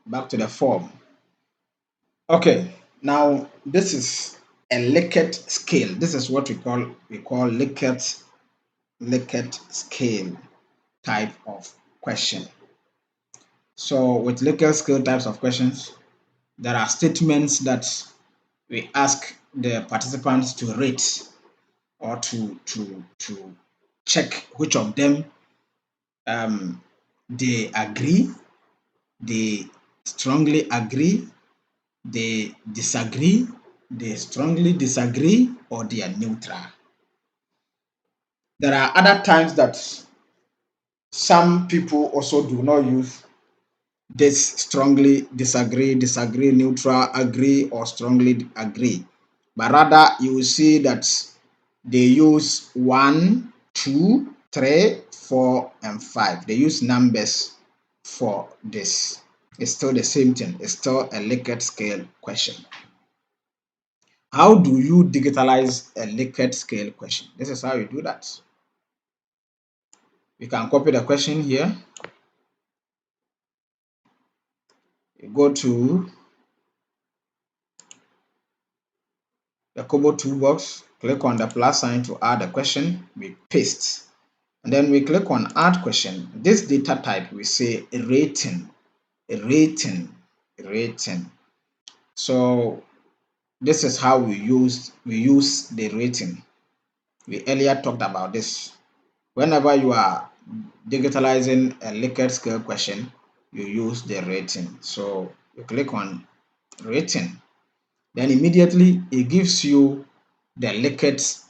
back to the form. Okay, now this is a Likert scale. This is what we call Likert scale type of question. So with Likert scale types of questions, there are statements that we ask the participants to rate or to check which of them they agree, they strongly agree, they disagree, they strongly disagree, or they are neutral. There are other times that some people also do not use this strongly disagree, disagree, neutral, agree, or strongly agree. But rather, you will see that they use 1, 2, 3, 4, and 5. They use numbers for this. It's still the same thing. It's still a Likert scale question. How do you digitalize a Likert scale question? This is how you do that. You can copy the question here. You go to the Kobo toolbox, click on the plus sign to add a question, we paste. And then we click on add question. This data type, we say rating, rating, rating. So this is how we use the rating. We earlier talked about this. Whenever you are digitalizing a Likert scale question, you use the rating. So you click on rating. Then immediately it gives you the Likert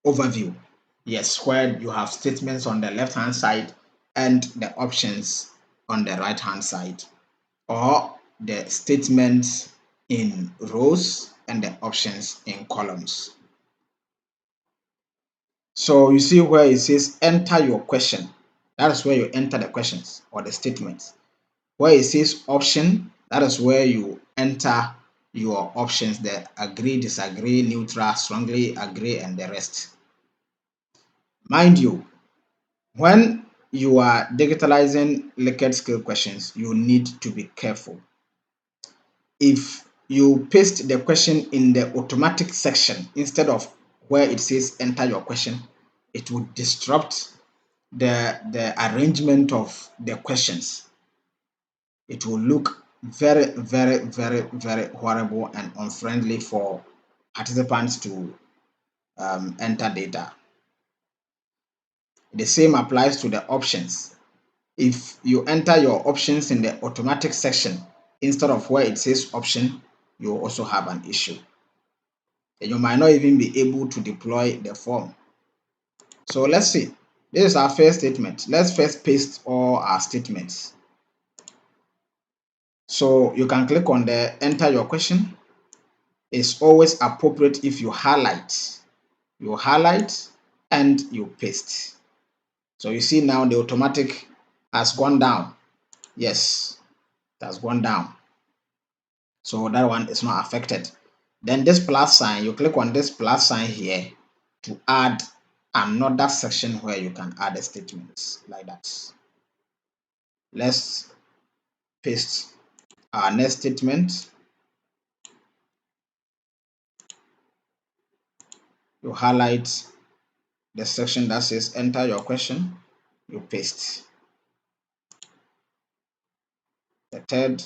overview. Yes, where you have statements on the left hand side and the options on the right hand side, or the statements in rows and the options in columns. So you see where it says enter your question. That is where you enter the questions or the statements. Where it says option, that is where you enter your options, the agree, disagree, neutral, strongly agree, and the rest. Mind you, when you are digitalizing Likert scale questions, you need to be careful. If you paste the question in the automatic section instead of where it says enter your question, it would disrupt the arrangement of the questions. It will look very, very, very, very horrible and unfriendly for participants to enter data. The same applies to the options. If you enter your options in the automatic section instead of where it says option, you also have an issue. And you might not even be able to deploy the form. So let's see. This is our first statement. Let's first paste all our statements. So you can click on the enter your question. It's always appropriate if you highlight. You highlight and you paste. So you see now the automatic has gone down. Yes, it has gone down. So that one is not affected. Then this plus sign, you click on this plus sign here to add another section where you can add the statements like that. Let's paste our next statement. You highlight the section that says enter your question, you paste. The third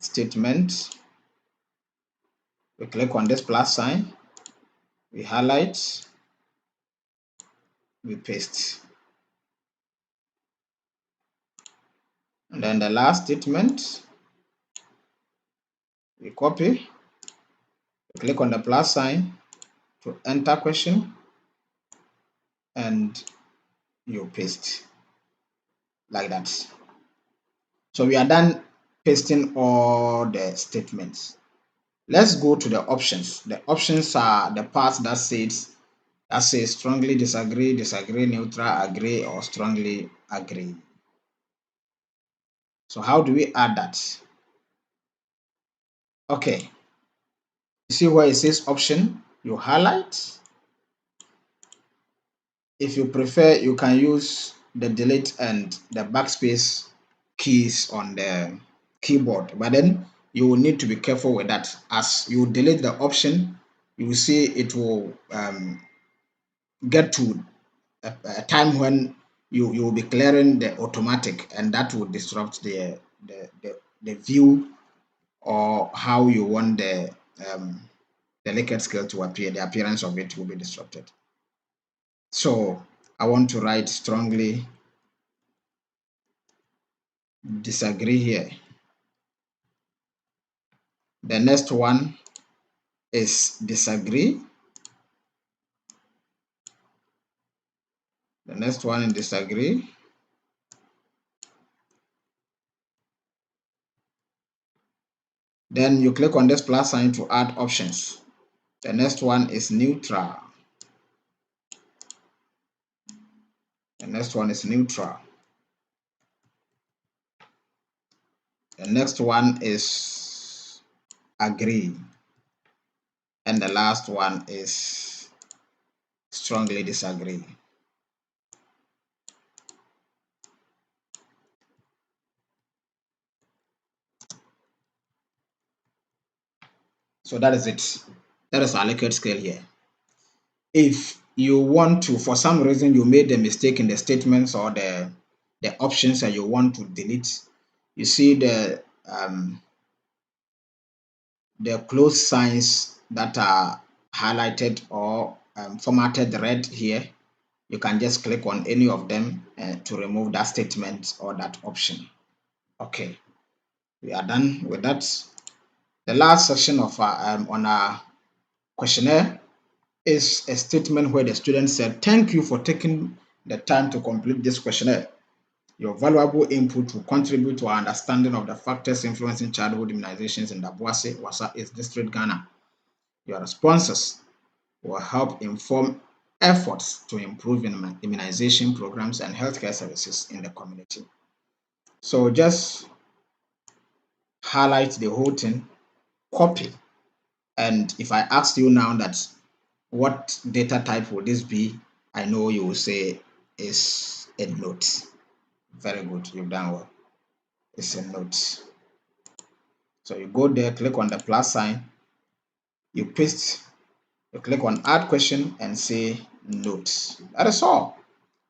statement, we click on this plus sign, we highlight, we paste. And then the last statement, we copy, we click on the plus sign to enter question, and you paste like that. So we are done pasting all the statements. Let's go to the options. The options are the parts that says strongly disagree, disagree, neutral, agree, or strongly agree. So how do we add that? Okay, you see where it says option, you highlight. If you prefer, you can use the delete and the backspace keys on the keyboard. But then you will need to be careful with that. As you delete the option, you will see it will get to a time when you will be clearing the automatic, and that will disrupt the view or how you want the Likert scale to appear. The appearance of it will be disrupted. So I want to write strongly disagree here. The next one is disagree. The next one is disagree. Then you click on this plus sign to add options. The next one is neutral. The next one is neutral. The next one is agree. And the last one is strongly disagree. So that is it. That is our Likert scale here. If you want to, for some reason, you made a mistake in the statements or the options that you want to delete, you see the close signs that are highlighted or formatted red here. You can just click on any of them to remove that statement or that option. Okay, we are done with that. The last section of on our questionnaire is a statement where the student said, "Thank you for taking the time to complete this questionnaire. Your valuable input will contribute to our understanding of the factors influencing childhood immunizations in the Boise, Wasa East District, Ghana. Your responses will help inform efforts to improve immunization programs and healthcare services in the community." So just highlight the whole thing, copy, and if I ask you now that what data type will this be, I know you will say is a note. Very good, you've done well. It's a note. So you go there, click on the plus sign, you paste, you click on add question and say notes. That is all.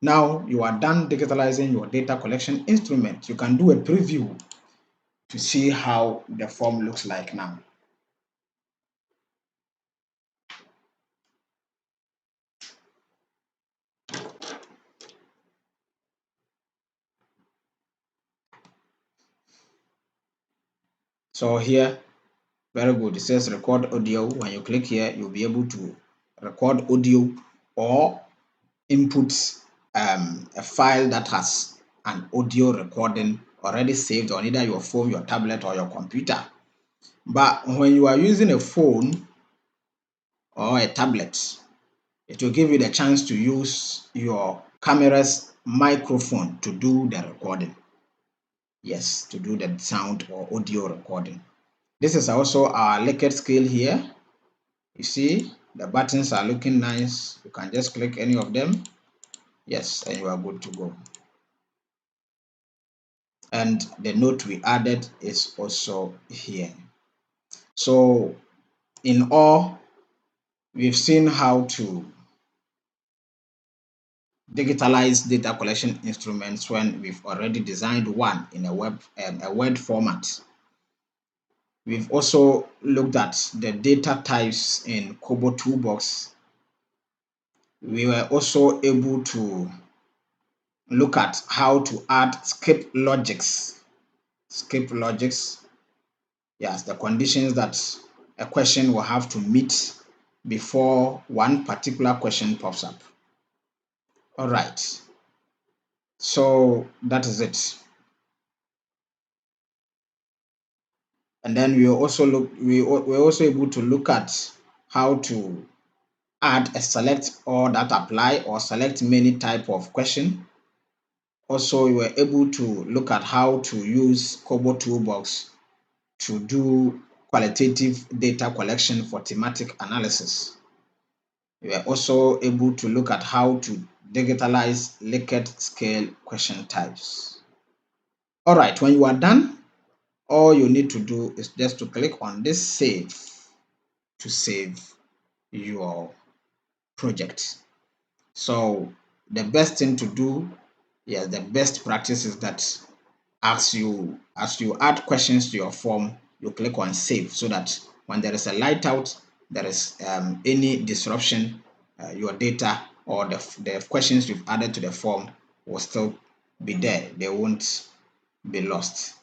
Now you are done digitalizing your data collection instrument. You can do a preview to see how the form looks like now. So here, very good. It says record audio. When you click here, you'll be able to record audio or input a file that has an audio recording already saved on either your phone, your tablet, or your computer. But when you are using a phone or a tablet, it will give you the chance to use your camera's microphone to do the recording. Yes, to do the sound or audio recording. This is also our Likert scale here. You see, the buttons are looking nice. You can just click any of them. Yes, and you are good to go. And the note we added is also here. So in all, we've seen how to digitalize data collection instruments when we've already designed one in a Word format. We've also looked at the data types in Kobo Toolbox. We were also able to look at how to add skip logics. Skip logics, yes, the conditions that a question will have to meet before one particular question pops up. All right, so that is it. And then we're also able to look at how to add a select all that apply or select many type of question. Also, we were able to look at how to use Kobo Toolbox to do qualitative data collection for thematic analysis. We were also able to look at how to digitalize Likert scale question types. All right, when you are done, all you need to do is just to click on this save to save your project. So the best thing to do, yes, the best practice is that as you add questions to your form, you click on save so that when there is a light out, there is any disruption, your data or the questions you've added to the form will still be there. They won't be lost.